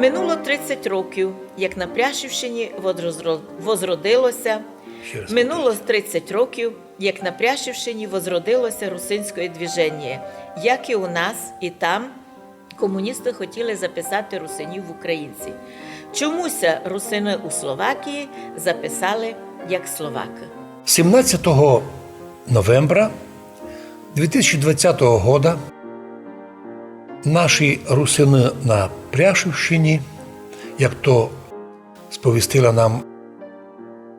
Минуло 30 років, як на Пряшівщині возродилося. Минуло 30 років, як на Пряшівщині возродилося русинське движення, як і у нас, і там комуністи хотіли записати русинів в українці. Чомуся русини у Словакії записали як словаки. 17 новembra 2020 года наші русини на Пряшівщині, як то сповістила нам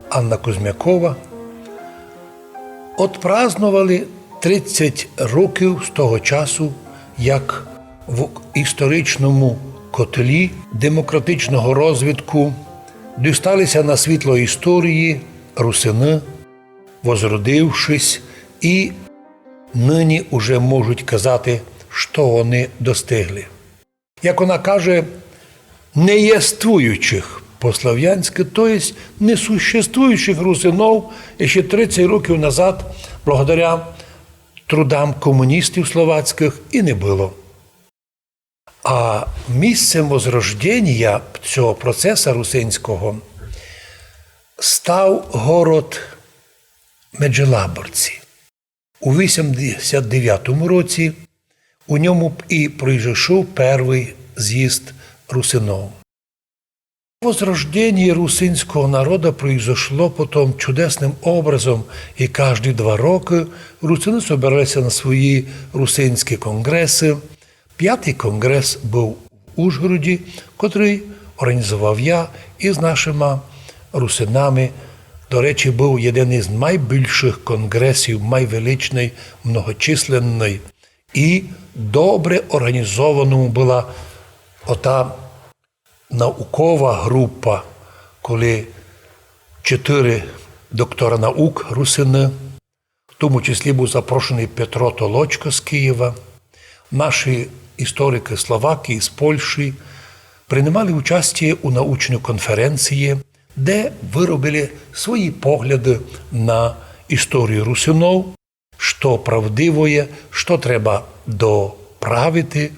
Анна Кузьмякова, отпразнували 30 років з того часу, як в історичному котлі демократичного розвитку дісталися на світло історії русини, возродившись, і нині уже можуть казати, що вони достигли. Як вона каже, неєствуючих по-слав'янськи, тобто несуществуючих русинов, ще 30 років назад, благодаря трудам комуністів словацьких, і не було. А місцем возрождення цього процесу русинського став город Меджелаборці. У 89-му році у ньому і пройшов перший з'їзд русинов. Возрождение русинского народа произошло потом чудесним образом, і кожні 2 роки русини збиралися на свої русинські конгреси. 5-й конгрес був в Ужгороді, котрий організував я із нашими русинами. До речі, був один із найбільших конгресів, найвеличний, многочисленний. І добре організованою була ота наукова група, коли 4 доктора наук русини, в тому числі був запрошений Петро Толочко з Києва, наші історики Словакії з Польщі приймали участь у научній конференції, де виробили свої погляди на історію русинов, що правдиво є, що треба доправити,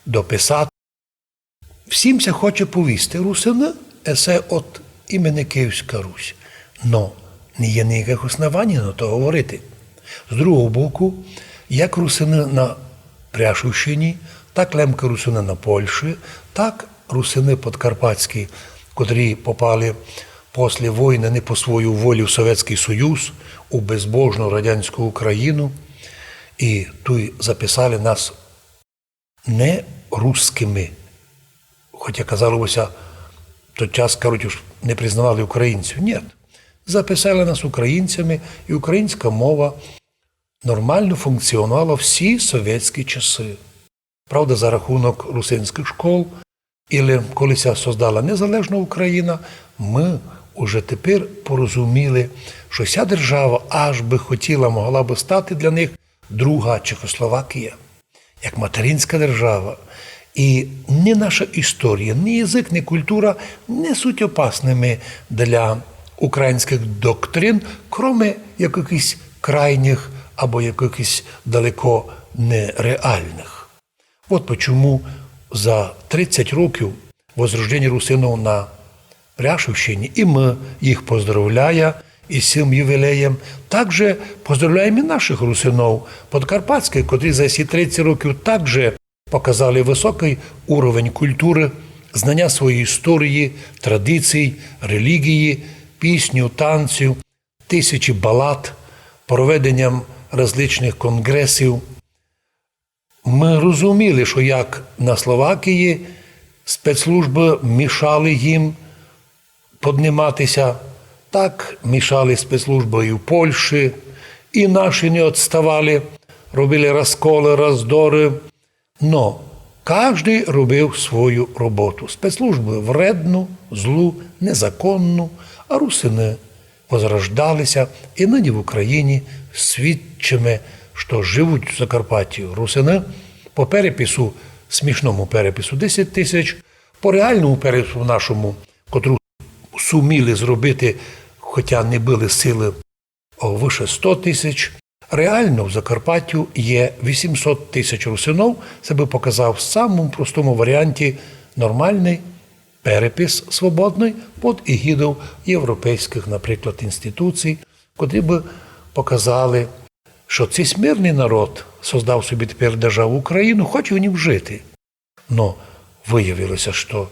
дописати. Всім се хоче повісти русини, есе от імені Київська Русь. Но не є ніяких основань на то говорити. З другого боку, як русини на Пряшівщині, так лемки русини на Польщі, так русини подкарпатські, котрі попали після війни не по свою волю в Совєтський Союз, у безбожну радянську Україну, і тут записали нас не русскими, хоча, казалося, той час, кажуть, не признавали українців. Ні. Записали нас українцями, і українська мова нормально функціонувала всі совєтські часи. Правда, за рахунок русинських школ, і коли создала незалежна Україна, ми уже тепер порозуміли, що ця держава аж би хотіла, могла би стати для них друга Чехословакія, як материнська держава. І ні наша історія, ні язик, ні культура не суть опасними для українських доктрин, крім якихось крайніх або якихось далеко нереальних. От чому за 30 років возрождення русинів на Пряшівщині, і ми їх поздравляємо із цим ювілеєм. Також поздравляємо і наших русинів подкарпатських, котрі за ці 30 років також показали високий рівень культури, знання своєї історії, традицій, релігії, пісню, танців, тисячі балад, проведенням різних конгресів. Ми розуміли, що як на Словакії спецслужби мішали їм підніматися, так мішали спецслужби і в Польщі, і наші не відставали, робили розколи, роздори. Но кожен робив свою роботу. Спецслужби вредну, злу, незаконну, а русини возрождалися і нині в Україні свідчимо, що живуть в Закарпатті русини по перепису, смішному перепису 10 тисяч, по реальному перепису нашому, котру суміли зробити, хоча не були сили, вище 100 тисяч. Реально в Закарпаттю є 800 тисяч русинов. Це би показав в самому простому варіанті нормальний перепис свободний під егідою європейських, наприклад, інституцій, котрі б показали, що цей смирний народ создав собі тепер державу Україну, хоче в ній жити. Но виявилося, що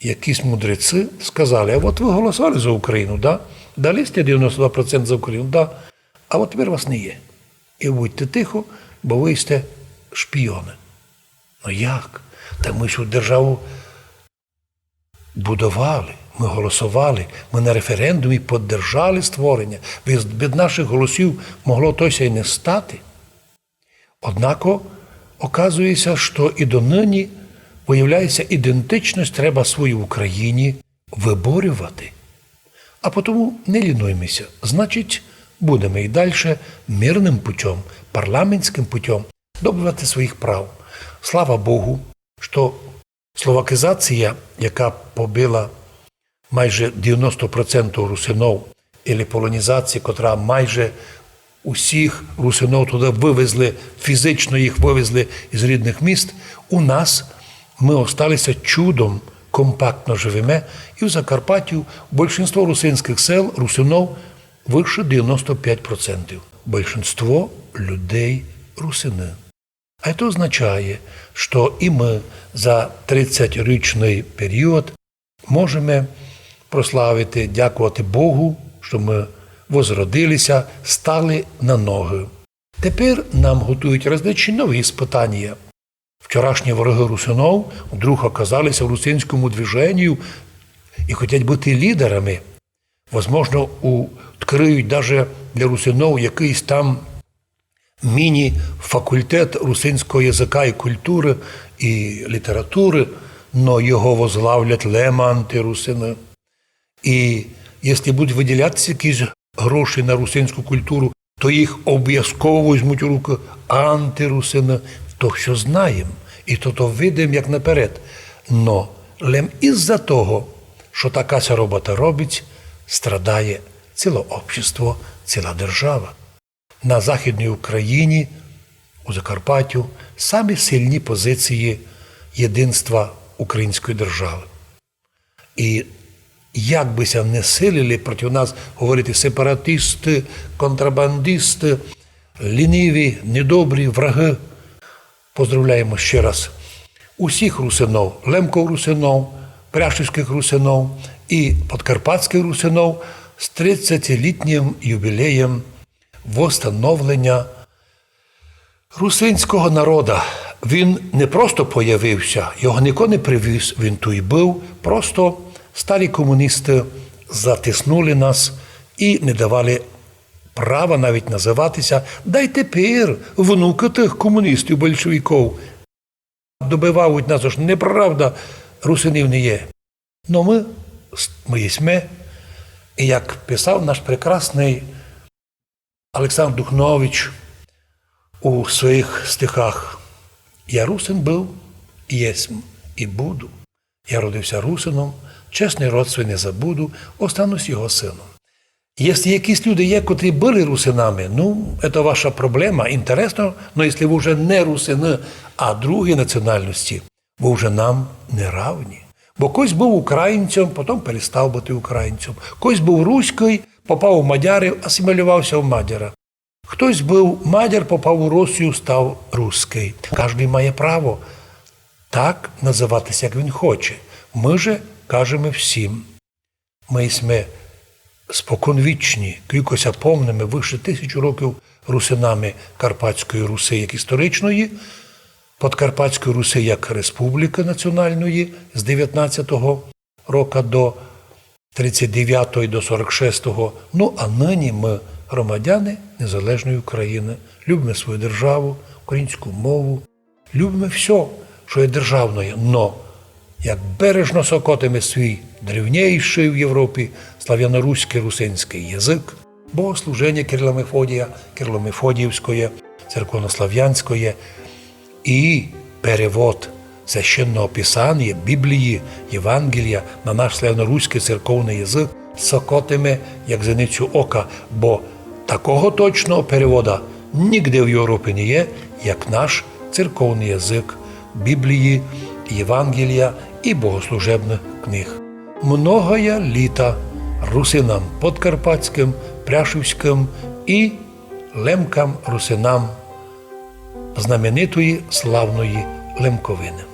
якісь мудреці сказали, а от ви голосували за Україну, да? Дали сте 92% за Україну, да? А от тепер вас не є. І будьте тихо, бо ви сте шпіони. Ну як? Та ми ж державу будували, ми голосували, ми на референдумі піддержали створення. Без наших голосів могло тося й не стати. Однако, оказується, що і донині виявляється, ідентичність треба свою в Україні виборювати. А тому не лінуємося. Значить, будемо і далі мирним путем, парламентським путем добивати своїх прав. Слава Богу, що словакизація, яка побила майже 90% русинов, або полонізація, котра майже усіх русинов туди вивезли, фізично їх вивезли із рідних міст, у нас ми осталися чудом, компактно живемо, і в Закарпаттю більшість русинських сел, русинов, вище 95%. Більшість людей русини. А це означає, що і ми за 30-річний період можемо прославити, дякувати Богу, що ми возродилися, стали на ноги. Тепер нам готують различні нові спитання. Вчорашні вороги русинов вдруг оказалися в русинському движенні і хочуть бути лідерами. Возможно, відкриють навіть для русинов якийсь там міні-факультет русинського язика і культури, і літератури, но його возглавлять лема антирусини. І якщо будуть виділятися якісь гроші на русинську культуру, то їх обов'язково візьмуть у руки антирусини. То, що знаємо, і то видимо, як наперед. Но лем із-за того, що така ця робота робить, страдає ціле общество, ціла держава. На Західній Україні, у Закарпаттю, самі сильні позиції єдинства української держави. І як бися не силили проти нас говорити сепаратисти, контрабандисти, ліниві, недобрі, враги, поздравляємо ще раз усіх русинов, лемков русинов, пряшівських русинов і подкарпатських русинов з 30-літнім юбілеєм восстановлення русинського народу. Він не просто появився, його ніхто не привіз, він тут був, просто старі комуністи затиснули нас і не давали права навіть називатися, да й тепер внуки тих комуністів, большевиків. Добивають нас, що неправда, русинів не є. Но ми єсме, і як писав наш прекрасний Олександр Духнович у своїх стихах, «Я русин був, і єсмь, і буду. Я родився русином, чесний род свій не забуду, останусь його сином». Якщо якісь люди є, котрі були русинами, це ваша проблема, інтересно, але якщо ви вже не русини, а другі національності, ви вже нам не равні. Бо когось був українцем, потім перестав бути українцем. Когось був руський, попав у мадярів, асимілювався в мадяра. Хтось був мадяр, попав у Росію, став русський. Кожен має право так називатися, як він хоче. Ми же кажемо всім. Ми сме споконвічні, кількося помними, вище 1000 років русинами Карпатської Руси як історичної, Подкарпатської Руси як республіки національної з 19-го року до 39-го і до 46-го. А нині ми громадяни незалежної України, любимо свою державу, українську мову, любимо все, що є державною. Но як бережно сокотиме свій древніший в Європі слав'яно-руський русинський язик, богослуження Кирило-Мефодія, Кирило-Мефодіївської, церковнослав'янської і перевод священного писання, Біблії, Євангелія на наш слав'яно-руський церковний язик сокотиме як зеницю ока, бо такого точного переводу ніде в Європі не є, як наш церковний язик Біблії Євангелія і богослужебних книг. Многая літа русинам подкарпатським, пряшівським і лемкам-русинам знаменитої славної Лемковини.